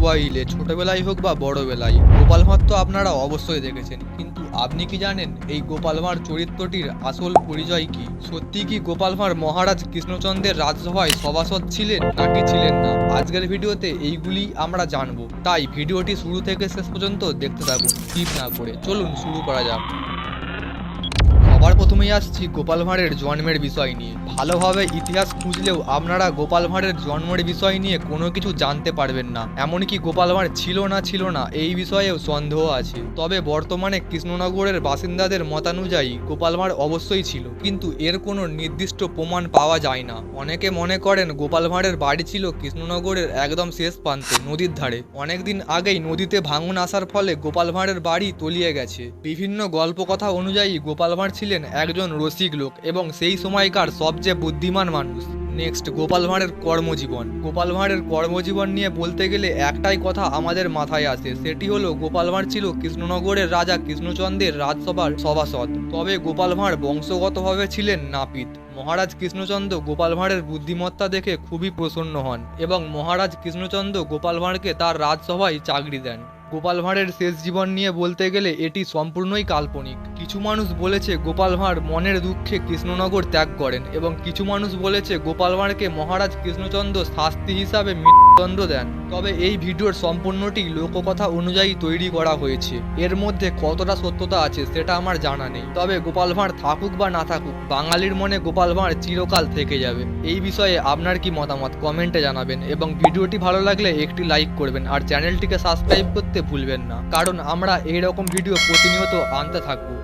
মোবাইলে ছোটবেলায় হোক বা বড়বেলায় গোপাল ভাঁড় তো আপনারা অবশ্যই দেখেছেন, কিন্তু আপনি কি জানেন এই গোপাল ভাঁড় চরিত্রটির আসল পরিচয় কি? সত্যি কি গোপাল ভাঁড় মহারাজ কৃষ্ণচন্দ্রের রাজসভায় সভাসদ ছিলেন নাকি ছিলেন না? আজকের ভিডিওতে এইগুলি আমরা জানবো, তাই ভিডিওটি শুরু থেকে শেষ পর্যন্ত দেখতে থাকুন স্কিপ না করে। চলুন শুরু করা যাক। সবার প্রথমেই আসছি গোপাল ভাঁড়ের জন্মের বিষয় নিয়ে। ভালোভাবে ইতিহাস খুঁজলেও আপনারা গোপাল ভাঁড়ের জন্মের বিষয় নিয়ে কোনো কিছু জানতে পারবেন না। এমনকি গোপাল ভাঁড় ছিল না এই বিষয়েও সন্দেহ আছে। তবে বর্তমানে কৃষ্ণনগরের বাসিন্দাদের মতানুযায়ী গোপাল ভাঁড় অবশ্যই ছিল, কিন্তু এর কোনো নির্দিষ্ট প্রমাণ পাওয়া যায় না। অনেকে মনে করেন গোপাল ভাঁড়ের বাড়ি ছিল কৃষ্ণনগরের একদম শেষ প্রান্তে নদীর ধারে। অনেকদিন আগেই নদীতে ভাঙন আসার ফলে গোপাল ভাঁড়ের বাড়ি তলিয়ে গেছে। বিভিন্ন গল্পকথা অনুযায়ী গোপাল ভাঁড় ছিলেন একজন রসিক লোক এবং সেই সময়কার সবচেয়ে বুদ্ধিমান মানুষ। নেক্সট, গোপাল ভাঁড়ের কর্মজীবন। গোপাল ভাঁড়ের কর্মজীবন নিয়ে বলতে গেলে একটাই কথা আমাদের মাথায় আসে, সেটি হলো গোপাল ভাঁড় ছিল কৃষ্ণনগরের রাজা কৃষ্ণচন্দ্রের রাজসভার সভাসদ। তবে গোপাল ভাঁড় বংশগতভাবে ছিলেন নাপিত। মহারাজ কৃষ্ণচন্দ্র গোপাল ভাঁড়ের বুদ্ধিমত্তা দেখে খুবই প্রসন্ন হন এবং মহারাজ কৃষ্ণচন্দ্র গোপাল ভাঁড়কে তার রাজসভায় চাকরি দেন। গোপাল ভাঁড়ের শেষ জীবন নিয়ে বলতে গেলে এটি সম্পূর্ণই কাল্পনিক। কিছু মানুষ বলেছে গোপাল ভাঁড় মনের দুঃখে কৃষ্ণনগর ত্যাগ করেন এবং কিছু মানুষ বলেছে গোপাল ভাঁড়কে মহারাজ কৃষ্ণচন্দ্র শাস্তি হিসাবে মৃত্যুদণ্ড দেন। তবে এই ভিডিওর সম্পূর্ণটি লোককথা অনুযায়ী তৈরি করা হয়েছে। এর মধ্যে কতটা সত্যতা আছে সেটা আমার জানা নেই। তবে গোপাল ভাঁড় থাকুক বা না থাকুক, বাঙালির মনে গোপাল ভাঁড় চিরকাল থেকে যাবে। এই বিষয়ে আপনার কি মতামত কমেন্টে জানাবেন এবং ভিডিওটি ভালো লাগলে একটি লাইক করবেন আর চ্যানেলটিকে সাবস্ক্রাইব করতে ভুলবেন না, কারণ আমরা এইরকম ভিডিও প্রতিনিয়ত আনতে থাকবো।